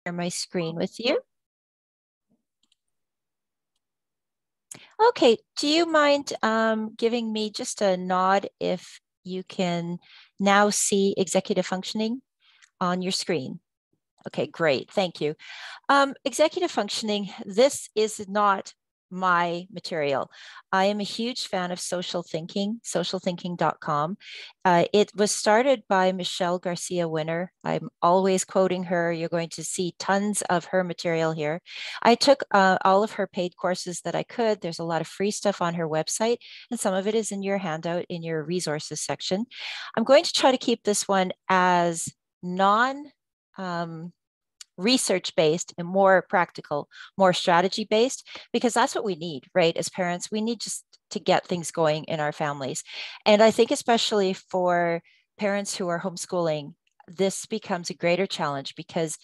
share my screen with you. Okay, do you mind giving me just a nod if you can now see executive functioning on your screen? Okay, great, thank you. Executive functioning, this is not my material. I am a huge fan of social thinking, socialthinking.com. It was started by Michelle Garcia Winner. I'm always quoting her. You're going to see tons of her material here. I took all of her paid courses that I could. There's a lot of free stuff on her website, and some of it is in your handout in your resources section. I'm going to try to keep this one as non research-based and more practical, more strategy-based, because that's what we need, right? As parents, we need just to get things going in our families. And I think especially for parents who are homeschooling, this becomes a greater challenge because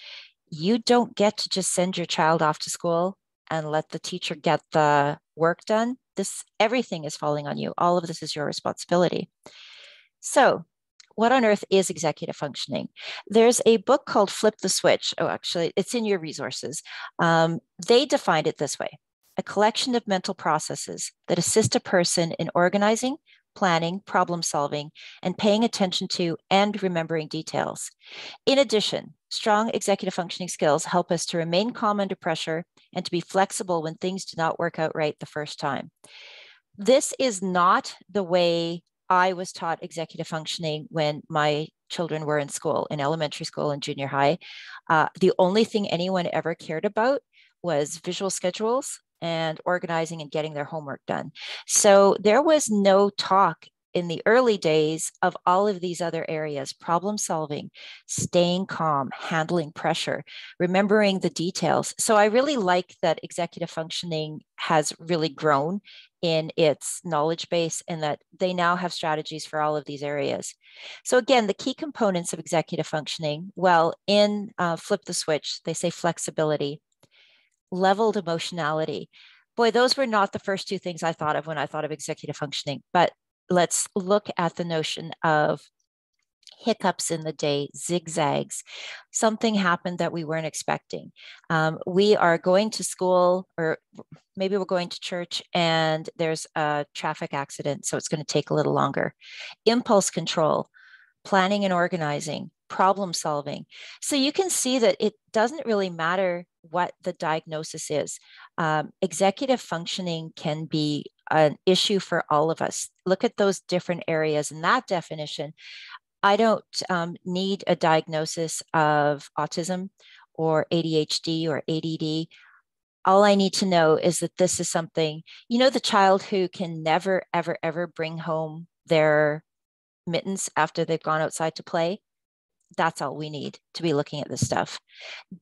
you don't get to just send your child off to school and let the teacher get the work done. Everything is falling on you. All of this is your responsibility. So what on earth is executive functioning? There's a book called Flip the Switch. Oh, actually, it's in your resources. They defined it this way: a collection of mental processes that assist a person in organizing, planning, problem solving, and paying attention to and remembering details. In addition, strong executive functioning skills help us to remain calm under pressure and to be flexible when things do not work out right the first time. This is not the way I was taught executive functioning when my children were in school, in elementary school and junior high. The only thing anyone ever cared about was visual schedules and organizing and getting their homework done. So there was no talk in the early days of all of these other areas: problem solving, staying calm, handling pressure, remembering the details. So I really like that executive functioning has really grown in its knowledge base and that they now have strategies for all of these areas. So again, the key components of executive functioning, well, in Flip the Switch, they say flexibility, leveled emotionality. Boy, those were not the first two things I thought of when I thought of executive functioning, but let's look at the notion of hiccups in the day, zigzags. Something happened that we weren't expecting. We are going to school, or maybe we're going to church, and there's a traffic accident, so it's going to take a little longer. Impulse control, planning and organizing, problem solving. So you can see that it doesn't really matter what the diagnosis is. Executive functioning can be an issue for all of us. Look at those different areas in that definition. I don't need a diagnosis of autism or ADHD or ADD. All I need to know is that this is something, the child who can never, ever, ever bring home their mittens after they've gone outside to play. That's all we need to be looking at this stuff.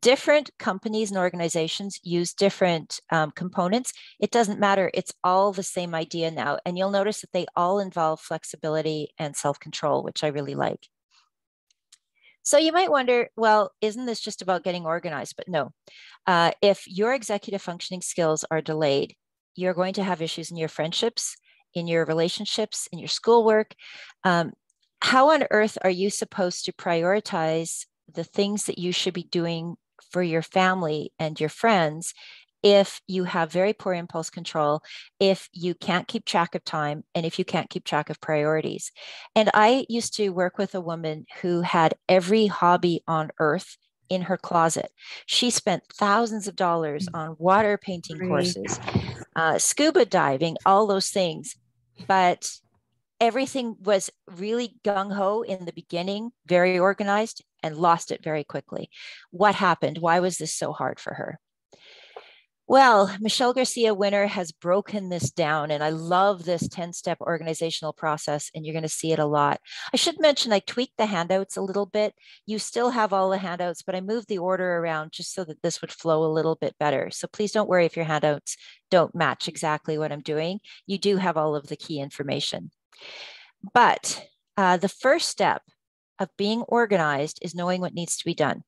Different companies and organizations use different components. It doesn't matter. It's all the same idea now. And you'll notice that they all involve flexibility and self-control, which I really like. So you might wonder, well, isn't this just about getting organized? But no, if your executive functioning skills are delayed, you're going to have issues in your friendships, in your relationships, in your schoolwork. How on earth are you supposed to prioritize the things that you should be doing for your family and your friends if you have very poor impulse control, if you can't keep track of time, and if you can't keep track of priorities? And I used to work with a woman who had every hobby on earth in her closet. She spent thousands of dollars on water painting courses, scuba diving, all those things. But everything was really gung-ho in the beginning, very organized, and lost it very quickly. What happened? Why was this so hard for her? Well, Michelle Garcia Winner has broken this down, and I love this 10-step organizational process, and you're going to see it a lot. I should mention I tweaked the handouts a little bit. You still have all the handouts, but I moved the order around just so that this would flow a little bit better. So please don't worry if your handouts don't match exactly what I'm doing. You do have all of the key information. But the first step of being organized is knowing what needs to be done.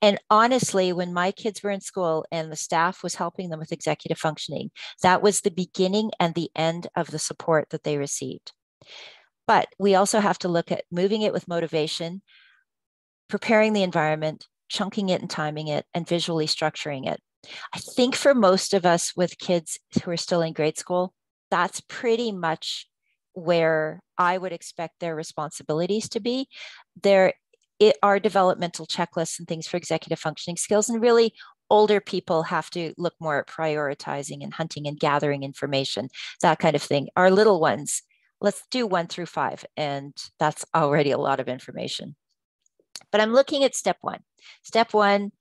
And honestly, when my kids were in school and the staff was helping them with executive functioning, that was the beginning and the end of the support that they received. But we also have to look at moving it with motivation, preparing the environment, chunking it and timing it and visually structuring it. I think for most of us with kids who are still in grade school, that's pretty much where I would expect their responsibilities to be. There are developmental checklists and things for executive functioning skills. And really, older people have to look more at prioritizing and hunting and gathering information, that kind of thing. Our little ones, let's do 1 through 5. And that's already a lot of information. But I'm looking at step 1. Step 1,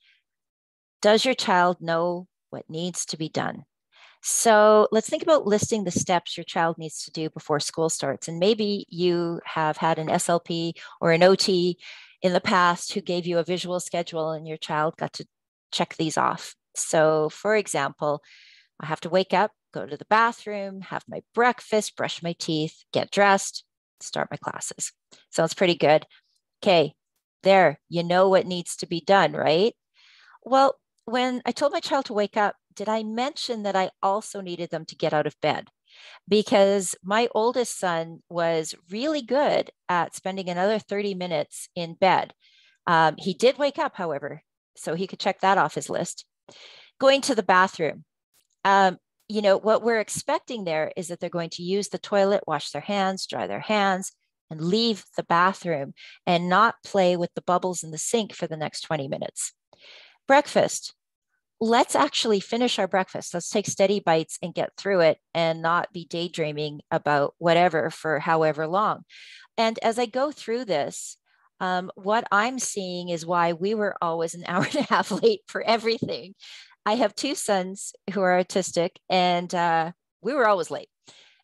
does your child know what needs to be done? So let's think about listing the steps your child needs to do before school starts. And maybe you have had an SLP or an OT in the past who gave you a visual schedule and your child got to check these off. So for example, I have to wake up, go to the bathroom, have my breakfast, brush my teeth, get dressed, start my classes. Sounds pretty good. Okay, there, you know what needs to be done, right? Well, when I told my child to wake up, did I mention that I also needed them to get out of bed? Because my oldest son was really good at spending another 30 minutes in bed. He did wake up, however, so he could check that off his list. Going to the bathroom. What we're expecting there is that they're going to use the toilet, wash their hands, dry their hands, and leave the bathroom and not play with the bubbles in the sink for the next 20 minutes. Breakfast. Let's actually finish our breakfast. Let's take steady bites and get through it and not be daydreaming about whatever for however long. And as I go through this, what I'm seeing is why we were always an hour and a half late for everything. I have 2 sons who are autistic, and we were always late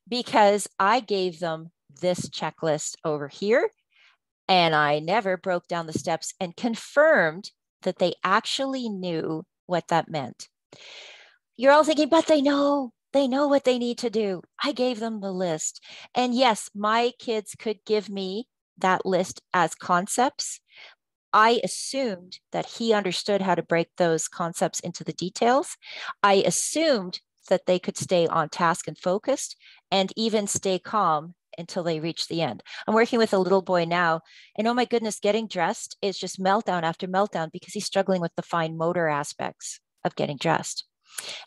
because I gave them this checklist over here, and I never broke down the steps and confirmed that they actually knew what that meant. You're all thinking, but they know what they need to do. I gave them the list. And yes, my kids could give me that list as concepts. I assumed that he understood how to break those concepts into the details. I assumed that they could stay on task and focused and even stay calm until they reach the end. I'm working with a little boy now, and oh my goodness, getting dressed is just meltdown after meltdown because he's struggling with the fine motor aspects of getting dressed.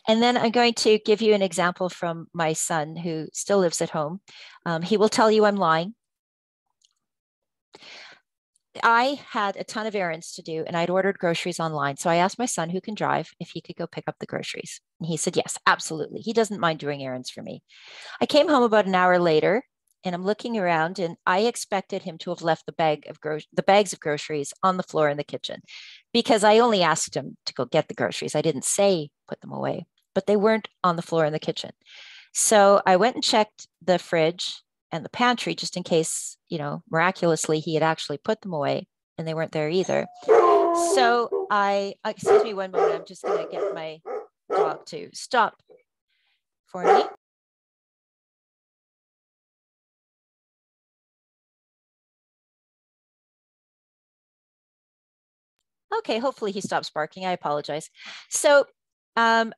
And then I'm going to give you an example from my son who still lives at home. He will tell you I'm lying. I had a ton of errands to do and I'd ordered groceries online. So I asked my son, who can drive, if he could go pick up the groceries. And he said, yes, absolutely. He doesn't mind doing errands for me. I came home about an hour later and I'm looking around, and I expected him to have left the bags of groceries on the floor in the kitchen because I only asked him to go get the groceries. I didn't say put them away, but they weren't on the floor in the kitchen. So I went and checked the fridge and the pantry just in case, miraculously he had actually put them away, and they weren't there either. So excuse me one moment, I'm just going to get my dog to stop for me. Okay, hopefully he stops barking. I apologize. So I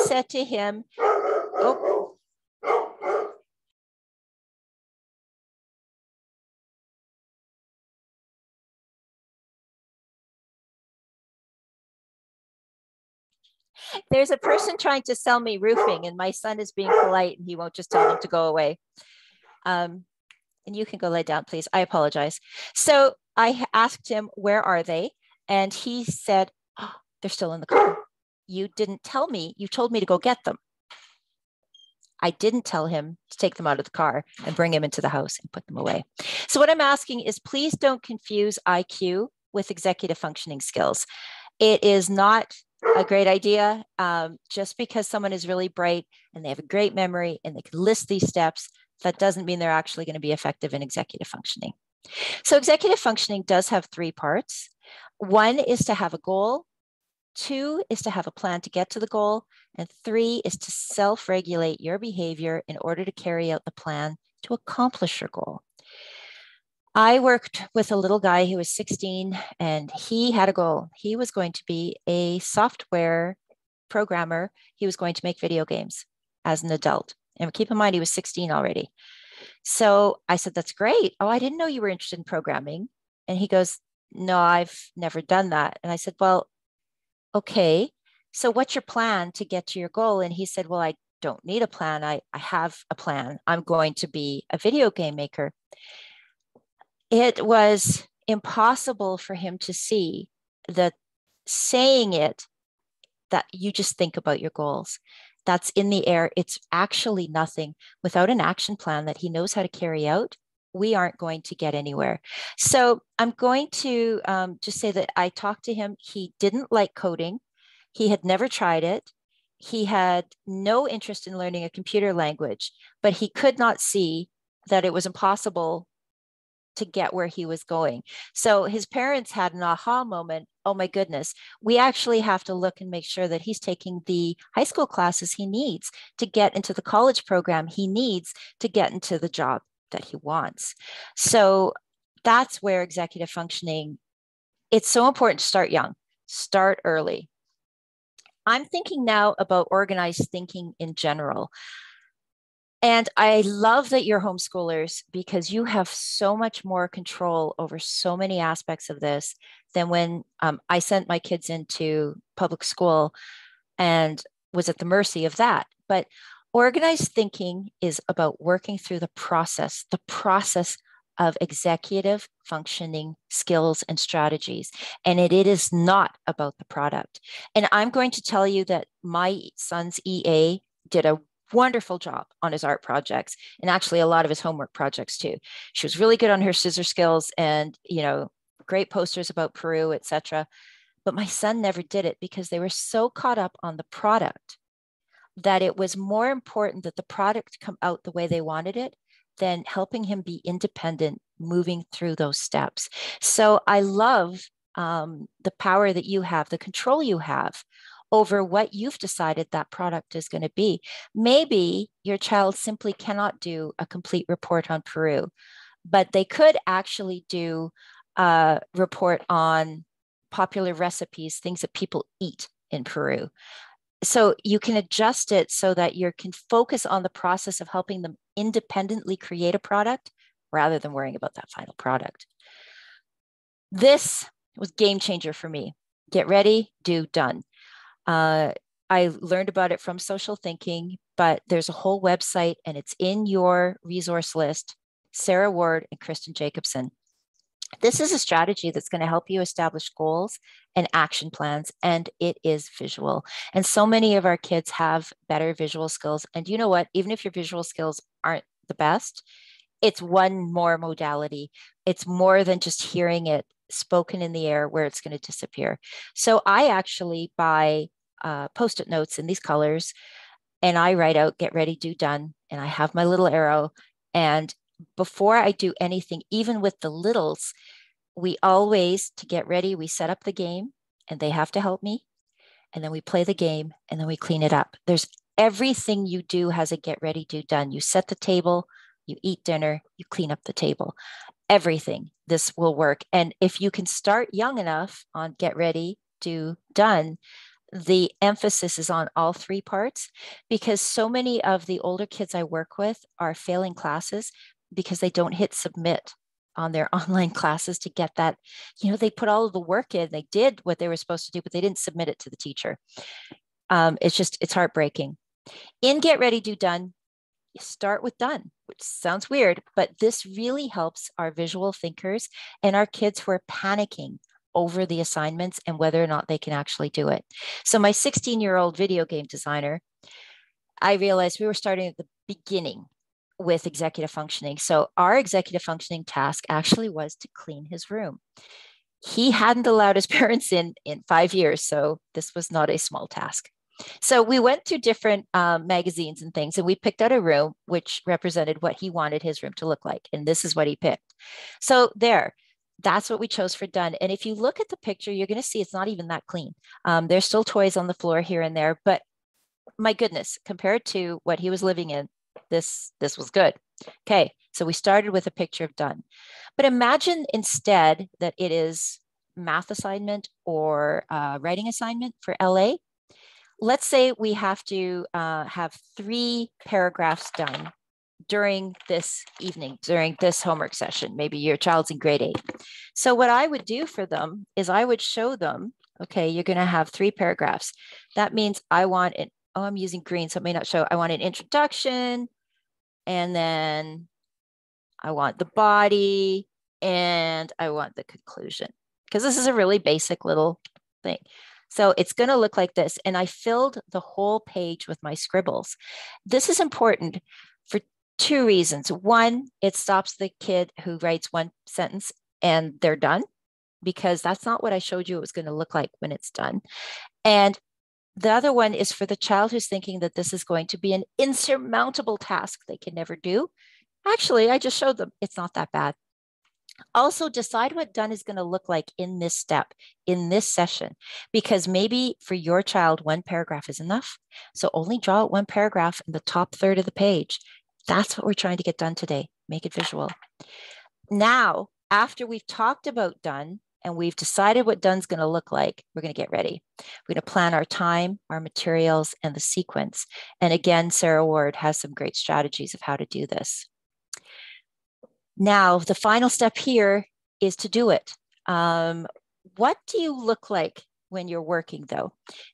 said to him, oh, there's a person trying to sell me roofing, and my son is being polite and he won't just tell them to go away. And you can go lay down, please. I apologize. So I asked him, where are they? And he said, oh, they're still in the car. You didn't tell me. You told me to go get them. I didn't tell him to take them out of the car and bring him into the house and put them away. So what I'm asking is, please don't confuse IQ with executive functioning skills. It is not a great idea. Just because someone is really bright and they have a great memory and they can list these steps, that doesn't mean they're actually going to be effective in executive functioning. So executive functioning does have 3 parts. 1 is to have a goal. 2 is to have a plan to get to the goal. And 3 is to self-regulate your behavior in order to carry out the plan to accomplish your goal. I worked with a little guy who was 16, and he had a goal. He was going to be a software programmer. He was going to make video games as an adult. And keep in mind, he was 16 already. So I said, that's great. Oh, I didn't know you were interested in programming. And he goes, no, I've never done that. And I said, well, okay, so what's your plan to get to your goal? And he said, well, I don't need a plan. I have a plan. I'm going to be a video game maker. It was impossible for him to see that saying it, that you just think about your goals. That's in the air. It's actually nothing. Without an action plan that he knows how to carry out, we aren't going to get anywhere. So I'm going to just say that I talked to him. He didn't like coding. He had never tried it. He had no interest in learning a computer language, but he could not see that it was impossible to get where he was going. So his parents had an aha moment. Oh my goodness, we actually have to look and make sure that he's taking the high school classes he needs to get into the college program he needs to get into the job that he wants. So that's where executive functioning, it's so important to start young, start early. I'm thinking now about organized thinking in general. And I love that you're homeschoolers because you have so much more control over so many aspects of this than when I sent my kids into public school and was at the mercy of that. But organized thinking is about working through the process of executive functioning skills and strategies. And it is not about the product. And I'm going to tell you that my son's EA did a wonderful job on his art projects and actually a lot of his homework projects too. She was really good on her scissor skills and, great posters about Peru, etc. But my son never did it because they were so caught up on the product that it was more important that the product come out the way they wanted it than helping him be independent, moving through those steps. So I love the power that you have, the control you have over what you've decided that product is going to be. Maybe your child simply cannot do a complete report on Peru, but they could actually do a report on popular recipes, things that people eat in Peru. So you can adjust it so that you can focus on the process of helping them independently create a product rather than worrying about that final product. This was game changer for me. Get ready, do, done. I learned about it from social thinking, but there's a whole website and it's in your resource list, Sarah Ward and Kristen Jacobson. This is a strategy that's going to help you establish goals and action plans, and it is visual. And so many of our kids have better visual skills. And you know what? Even if your visual skills aren't the best, it's one more modality. It's more than just hearing it spoken in the air where it's going to disappear. So I actually buy Post-it notes in these colors and I write out, get ready, do, done. And I have my little arrow. And before I do anything, even with the littles, we always, to get ready, we set up the game and they have to help me. And then we play the game and then we clean it up. There's everything you do has a get ready, do, done. You set the table, you eat dinner, you clean up the table. Everything, this will work. And if you can start young enough on get ready, do, done, the emphasis is on all three parts because so many of the older kids I work with are failing classes because they don't hit submit on their online classes to get that. They put all of the work in, they did what they were supposed to do, but they didn't submit it to the teacher. It's heartbreaking. In Get Ready, Do, Done, you start with done, which sounds weird, but this really helps our visual thinkers and our kids who are panicking over the assignments and whether or not they can actually do it. So my 16-year-old video game designer, I realized we were starting at the beginning with executive functioning. So our executive functioning task actually was to clean his room. He hadn't allowed his parents in 5 years, so this was not a small task. So we went to different magazines and things, and we picked out a room which represented what he wanted his room to look like. And this is what he picked. So that's what we chose for done. And if you look at the picture, you're going to see it's not even that clean. There's still toys on the floor here and there, but my goodness, compared to what he was living in, this was good. Okay, so we started with a picture of done. But imagine instead that it is math assignment or writing assignment for LA. Let's say we have to have 3 paragraphs done during this evening, during this homework session. Maybe your child's in grade 8. So what I would do for them is I would show them, okay, you're going to have 3 paragraphs. That means I want it. Oh, I'm using green, so it may not show. I want an introduction, and then I want the body, and I want the conclusion, because this is a really basic little thing. So it's going to look like this. And I filled the whole page with my scribbles. This is important for 2 reasons. One, it stops the kid who writes 1 sentence and they're done, because that's not what I showed you it was going to look like when it's done. And the other one is for the child who's thinking that this is going to be an insurmountable task they can never do. Actually, I just showed them it's not that bad. Also, decide what done is going to look like in this step, in this session, because maybe for your child, 1 paragraph is enough. So only draw out 1 paragraph in the top third of the page. That's what we're trying to get done today. Make it visual. Now, after we've talked about done, and we've decided what done's going to look like, we're going to get ready. We're going to plan our time, our materials, and the sequence. And again, Sarah Ward has some great strategies of how to do this. Now, the final step here is to do it. What do you look like when you're working, though?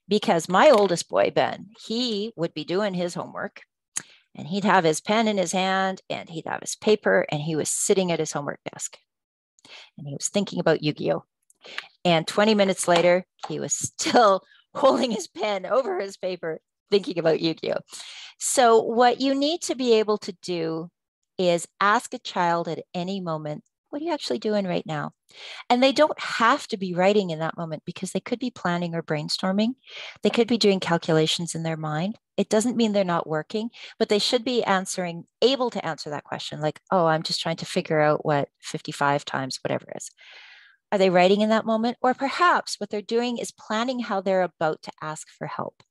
Because my oldest boy, Ben, he would be doing his homework, and he'd have his pen in his hand, and he'd have his paper, and he was sitting at his homework desk. And he was thinking about Yu-Gi-Oh! And 20 minutes later, he was still holding his pen over his paper, thinking about Yu-Gi-Oh! So what you need to be able to do is ask a child at any moment, what are you actually doing right now? And they don't have to be writing in that moment, because they could be planning or brainstorming. They could be doing calculations in their mind. It doesn't mean they're not working, but they should be able to answer that question. Like, oh, I'm just trying to figure out what 55 times whatever is. Are they writing in that moment? Or perhaps what they're doing is planning how they're about to ask for help.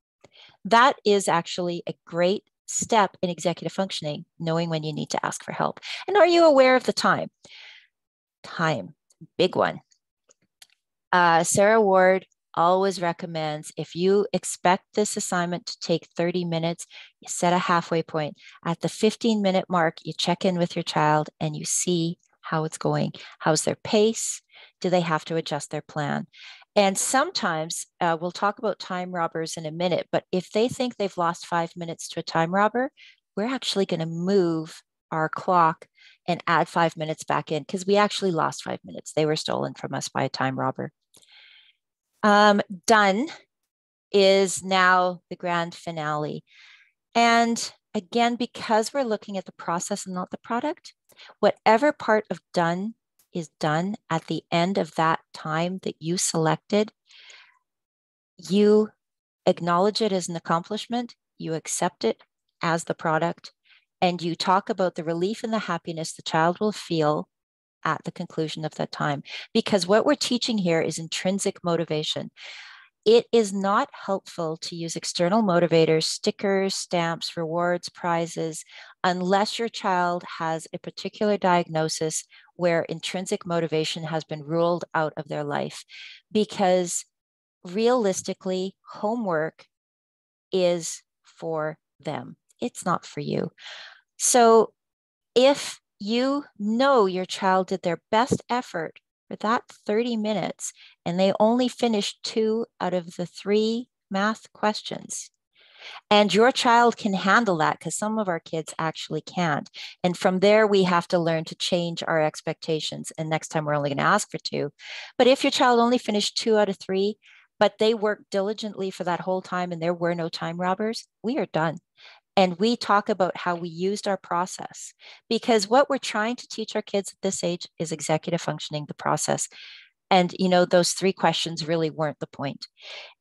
That is actually a great step in executive functioning, knowing when you need to ask for help. And are you aware of the time? Time, big one. Sarah Ward always recommends, if you expect this assignment to take 30 minutes, you set a halfway point. At the 15-minute mark, you check in with your child and you see how it's going. How's their pace? Do they have to adjust their plan? And sometimes we'll talk about time robbers in a minute, but if they think they've lost 5 minutes to a time robber, we're actually going to move our clock and add 5 minutes back in, because we actually lost 5 minutes. They were stolen from us by a time robber. Done is now the grand finale. And again, because we're looking at the process and not the product, whatever part of done is done at the end of that time that you selected, you acknowledge it as an accomplishment, you accept it as the product, and you talk about the relief and the happiness the child will feel at the conclusion of that time. Because what we're teaching here is intrinsic motivation. It is not helpful to use external motivators, stickers, stamps, rewards, prizes, unless your child has a particular diagnosis where intrinsic motivation has been ruled out of their life. Because realistically, homework is for them. It's not for you. So if you know your child did their best effort for that 30 minutes and they only finished 2 out of the 3 math questions, and your child can handle that, because some of our kids actually can't. And from there, we have to learn to change our expectations. And next time, we're only going to ask for 2. But if your child only finished 2 out of 3, but they worked diligently for that whole time and there were no time robbers, we are done. And we talk about how we used our process, because what we're trying to teach our kids at this age is executive functioning, the process. And, you know, those 3 questions really weren't the point.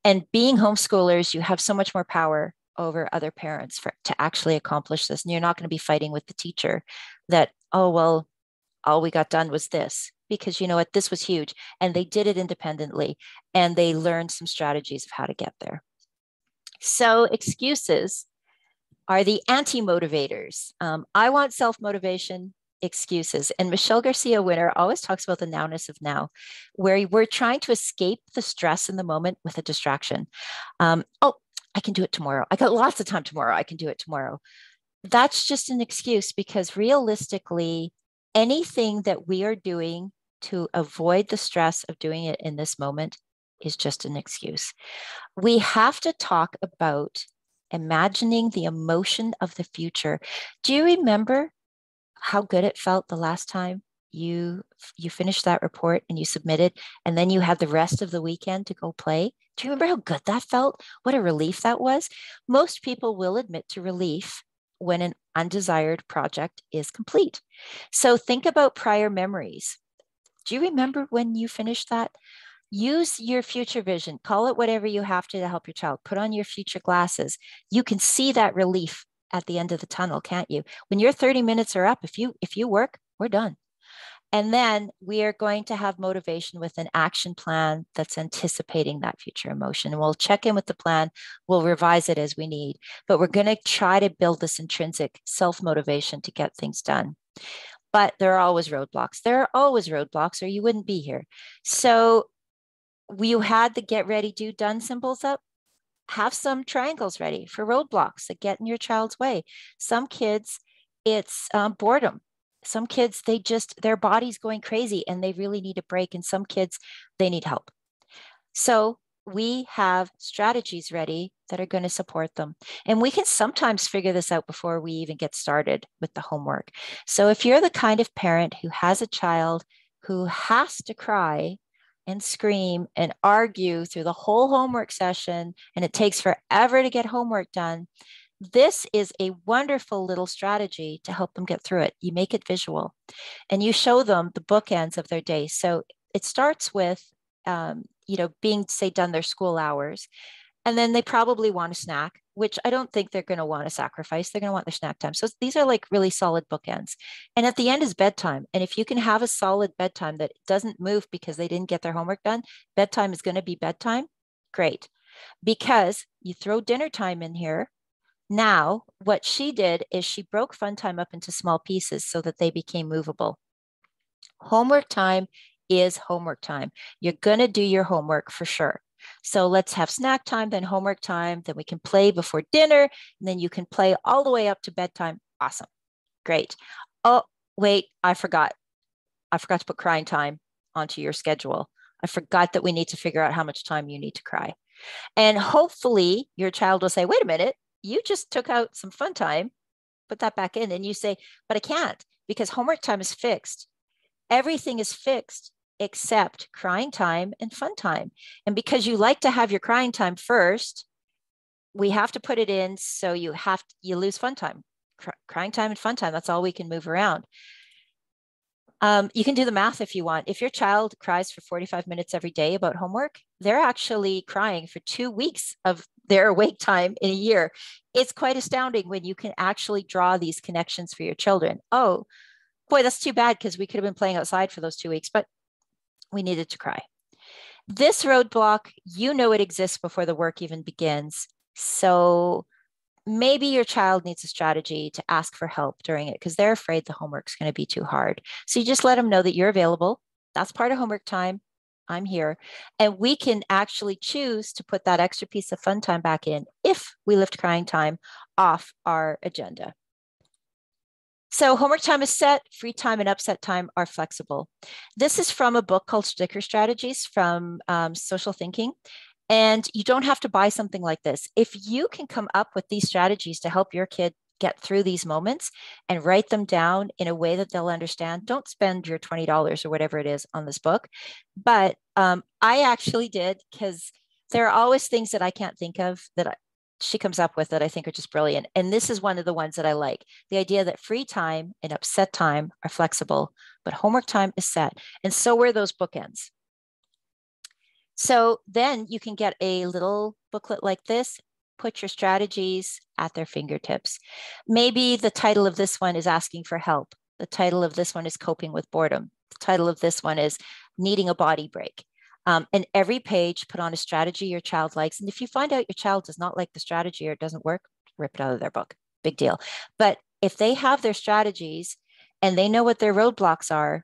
And being homeschoolers, you have so much more power over other parents to actually accomplish this. And you're not going to be fighting with the teacher that, oh, well, all we got done was this, because you know what, this was huge. And they did it independently and they learned some strategies of how to get there. So excuses are the anti-motivators. I want self-motivation, excuses. And Michelle Garcia Winner always talks about the nowness of now, where we're trying to escape the stress in the moment with a distraction. Oh, I can do it tomorrow. I got lots of time tomorrow. I can do it tomorrow. That's just an excuse, because realistically, anything that we are doing to avoid the stress of doing it in this moment is just an excuse. We have to talk about imagining the emotion of the future. Do you remember how good it felt the last time you finished that report and you submitted, and then you had the rest of the weekend to go play? Do you remember how good that felt? What a relief that was. Most people will admit to relief when an undesired project is complete. So think about prior memories. Do you remember when you finished that? Use your future vision, call it whatever you have to help your child. Put on your future glasses. You can see that relief at the end of the tunnel, can't you? When your 30 minutes are up, if you work, we're done. And then we are going to have motivation with an action plan that's anticipating that future emotion. And we'll check in with the plan. We'll revise it as we need, but we're going to try to build this intrinsic self-motivation to get things done. But there are always roadblocks. There are always roadblocks, or you wouldn't be here. So you had the get ready, do done symbols up. Have some triangles ready for roadblocks that get in your child's way. Some kids, it's boredom. Some kids, their body's going crazy and they really need a break. And some kids, they need help. So we have strategies ready that are going to support them. And we can sometimes figure this out before we even get started with the homework. So if you're the kind of parent who has a child who has to cry and scream and argue through the whole homework session, and it takes forever to get homework done, this is a wonderful little strategy to help them get through it. You make it visual and you show them the bookends of their day. So it starts with, being, say, done their school hours. And then they probably want a snack, which I don't think they're going to want to sacrifice. They're going to want their snack time. So these are like really solid bookends. And at the end is bedtime. And if you can have a solid bedtime that doesn't move because they didn't get their homework done, bedtime is going to be bedtime. Great. Because you throw dinner time in here. Now, what she did is she broke fun time up into small pieces so that they became movable. Homework time is homework time. You're going to do your homework for sure. So let's have snack time, then homework time, then we can play before dinner, and then you can play all the way up to bedtime. Awesome. Great. Oh, wait, I forgot. I forgot to put crying time onto your schedule. I forgot that we need to figure out how much time you need to cry. And hopefully your child will say, wait a minute, you just took out some fun time, put that back in. And you say, but I can't because homework time is fixed. Everything is fixed except crying time and fun time. And because you like to have your crying time first, we have to put it in. So you lose fun time, crying time and fun time. That's all we can move around. You can do the math if you want. If your child cries for 45 minutes every day about homework, they're actually crying for 2 weeks of their awake time in a year. It's quite astounding when you can actually draw these connections for your children. Oh, boy, that's too bad because we could have been playing outside for those 2 weeks, but we needed to cry. This roadblock, it exists before the work even begins. So maybe your child needs a strategy to ask for help during it because they're afraid the homework's going to be too hard. So you just let them know that you're available. That's part of homework time. I'm here. And we can actually choose to put that extra piece of fun time back in if we lift crying time off our agenda. So homework time is set, free time and upset time are flexible. This is from a book called Sticker Strategies from Social Thinking. And you don't have to buy something like this. If you can come up with these strategies to help your kid get through these moments and write them down in a way that they'll understand, don't spend your $20 or whatever it is on this book. But I actually did because there are always things that I can't think of that she comes up with that I think are just brilliant. And this is one of the ones that I like. The idea that free time and upset time are flexible, but homework time is set. And so were those bookends. So then you can get a little booklet like this, put your strategies at their fingertips. Maybe the title of this one is asking for help. The title of this one is coping with boredom. The title of this one is needing a body break. And every page put on a strategy your child likes. And if you find out your child does not like the strategy or it doesn't work, rip it out of their book. Big deal. But if they have their strategies and they know what their roadblocks are,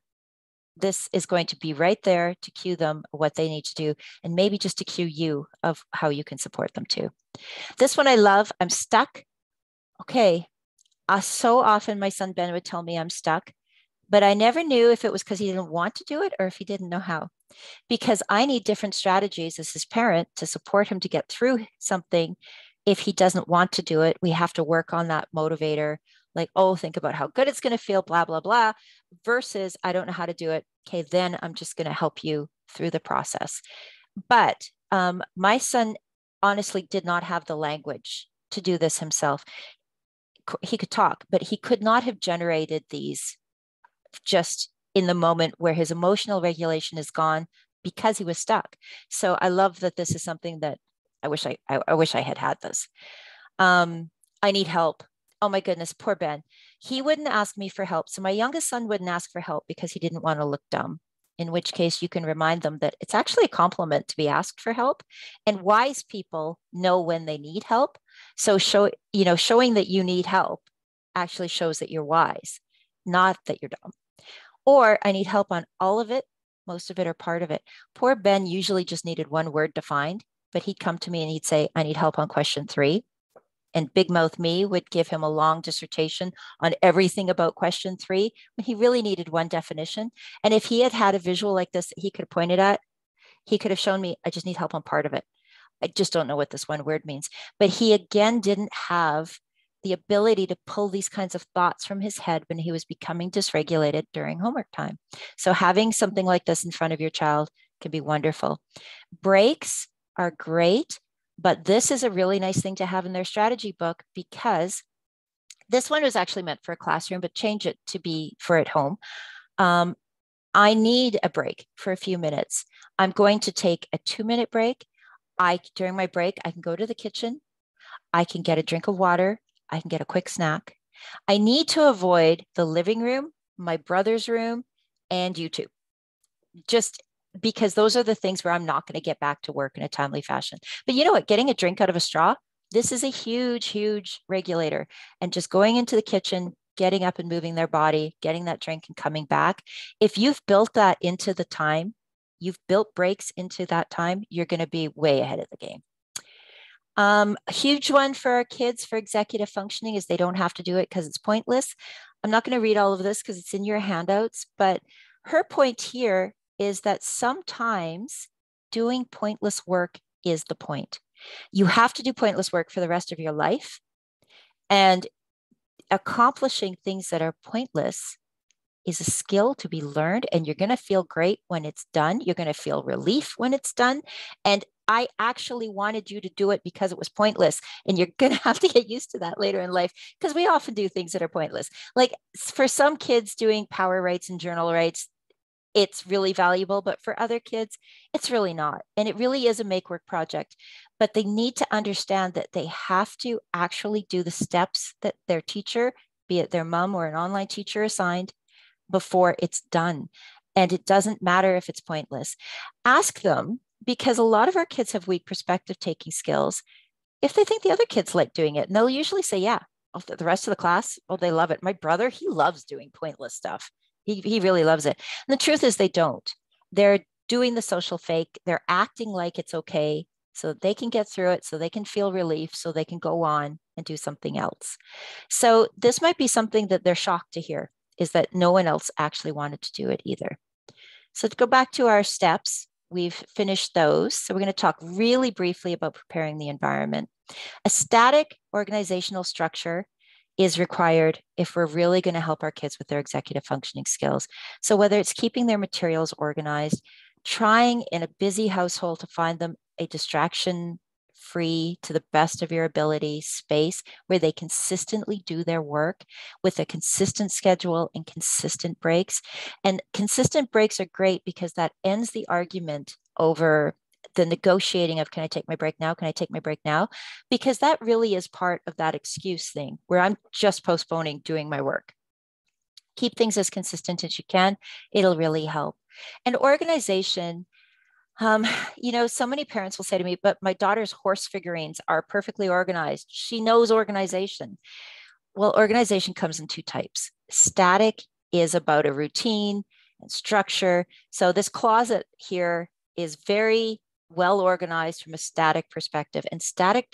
this is going to be right there to cue them what they need to do, and maybe just to cue you of how you can support them too. This one I love. I'm stuck. Okay, So often my son Ben would tell me I'm stuck, but I never knew if it was because he didn't want to do it or if he didn't know how. Because I need different strategies as his parent to support him to get through something. If he doesn't want to do it, we have to work on that motivator, like, oh, think about how good it's going to feel, blah, blah, blah, versus I don't know how to do it. Okay, then I'm just going to help you through the process. But my son honestly did not have the language to do this himself. He could talk, but he could not have generated these just in the moment where his emotional regulation is gone because he was stuck. So I love that this is something that I wish I had this. I need help. Oh my goodness, poor Ben. He wouldn't ask me for help. So my youngest son wouldn't ask for help because he didn't want to look dumb. In which case you can remind them that it's actually a compliment to be asked for help. And wise people know when they need help. So showing that you need help actually shows that you're wise, not that you're dumb. Or I need help on all of it, most of it, or part of it. Poor Ben usually just needed one word defined, but he'd come to me and he'd say, I need help on question 3. And big mouth me would give him a long dissertation on everything about question 3 when he really needed one definition. And if he had had a visual like this that he could have pointed at, he could have shown me, I just need help on part of it. I just don't know what this one word means. But he again didn't have the ability to pull these kinds of thoughts from his head when he was becoming dysregulated during homework time. So having something like this in front of your child can be wonderful. Breaks are great, but this is a really nice thing to have in their strategy book because this one was actually meant for a classroom, but change it to be for at home. I need a break for a few minutes. I'm going to take a 2-minute break. During my break, I can go to the kitchen. I can get a drink of water. I can get a quick snack. I need to avoid the living room, my brother's room, and YouTube, just because those are the things where I'm not going to get back to work in a timely fashion. But you know what? Getting a drink out of a straw, this is a huge, huge regulator. And just going into the kitchen, getting up and moving their body, getting that drink and coming back. If you've built that into the time, you've built breaks into that time, you're going to be way ahead of the game. A huge one for our kids for executive functioning is they don't have to do it because it's pointless. I'm not going to read all of this because it's in your handouts, but her point here is that sometimes doing pointless work is the point. You have to do pointless work for the rest of your life. And accomplishing things that are pointless is a skill to be learned, and you're going to feel great when it's done. You're going to feel relief when it's done. And I actually wanted you to do it because it was pointless. And you're going to have to get used to that later in life because we often do things that are pointless. Like for some kids doing power rights and journal rights, it's really valuable, but for other kids, it's really not. And it really is a make work project, but they need to understand that they have to actually do the steps that their teacher, be it their mom or an online teacher assigned, before it's done. And it doesn't matter if it's pointless. Ask them, because a lot of our kids have weak perspective taking skills, if they think the other kids like doing it. And they'll usually say, yeah. The rest of the class, oh, they love it. My brother, he loves doing pointless stuff. He really loves it. And the truth is they don't. They're doing the social fake. They're acting like it's okay so they can get through it, so they can feel relief, so they can go on and do something else. So this might be something that they're shocked to hear, is that no one else actually wanted to do it either. So to go back to our steps, we've finished those. So we're going to talk really briefly about preparing the environment. A static organizational structure is required if we're really going to help our kids with their executive functioning skills. So whether it's keeping their materials organized, trying in a busy household to find them a distraction free to the best of your ability space where they consistently do their work with a consistent schedule and consistent breaks. And consistent breaks are great because that ends the argument over the negotiating of, can I take my break now? Can I take my break now? Because that really is part of that excuse thing where I'm just postponing doing my work. Keep things as consistent as you can. It'll really help. And organization, so many parents will say to me, but my daughter's horse figurines are perfectly organized. She knows organization. Well, organization comes in 2 types. Static is about a routine and structure. So this closet here is very well organized from a static perspective. And static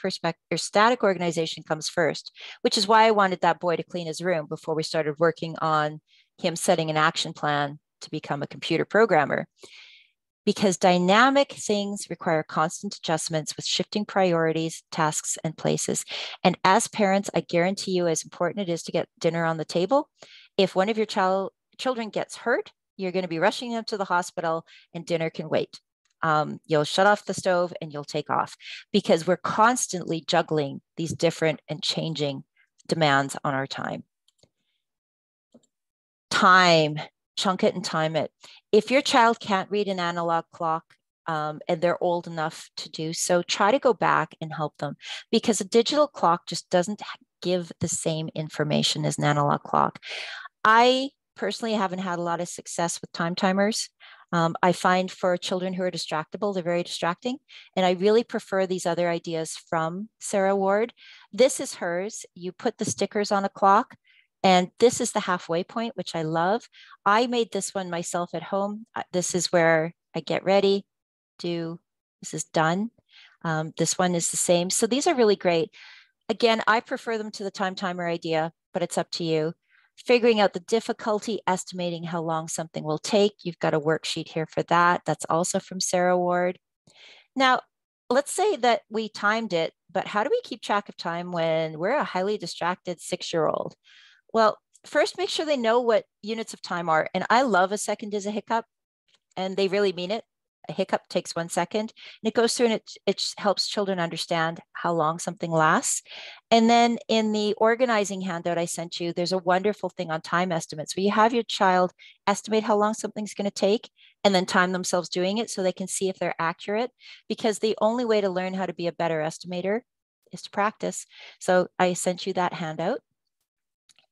organization comes first, which is why I wanted that boy to clean his room before we started working on him setting an action plan to become a computer programmer. Because dynamic things require constant adjustments with shifting priorities, tasks, and places. And as parents, I guarantee you, as important it is to get dinner on the table, if one of your children gets hurt, you're going to be rushing them to the hospital, and dinner can wait. You'll shut off the stove and you'll take off, because we're constantly juggling these different and changing demands on our time. Time, chunk it and time it. If your child can't read an analog clock, and they're old enough to do so, try to go back and help them, because a digital clock just doesn't give the same information as an analog clock. I personally haven't had a lot of success with time timers. I find for children who are distractible, they're very distracting. And I really prefer these other ideas from Sarah Ward. This is hers. You put the stickers on a clock, and this is the halfway point, which I love. I made this one myself at home. This is where I get ready, this is done. This one is the same. So these are really great. Again, I prefer them to the time timer idea, but it's up to you. Figuring out the difficulty, estimating how long something will take. You've got a worksheet here for that. That's also from Sarah Ward. Now, let's say that we timed it, but how do we keep track of time when we're a highly distracted 6-year-old? Well, first, make sure they know what units of time are. And I love a second is a hiccup, and they really mean it. A hiccup takes 1 second, and it goes through and it helps children understand how long something lasts. And then in the organizing handout I sent you, there's a wonderful thing on time estimates where you have your child estimate how long something's going to take and then time themselves doing it so they can see if they're accurate, because the only way to learn how to be a better estimator is to practice. So I sent you that handout.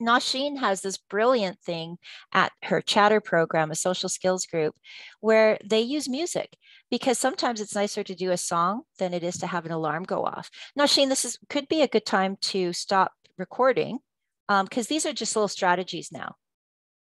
Nosheen has this brilliant thing at her chatter program, a social skills group, where they use music, because sometimes it's nicer to do a song than it is to have an alarm go off. Nosheen, this could be a good time to stop recording, because these are just little strategies now.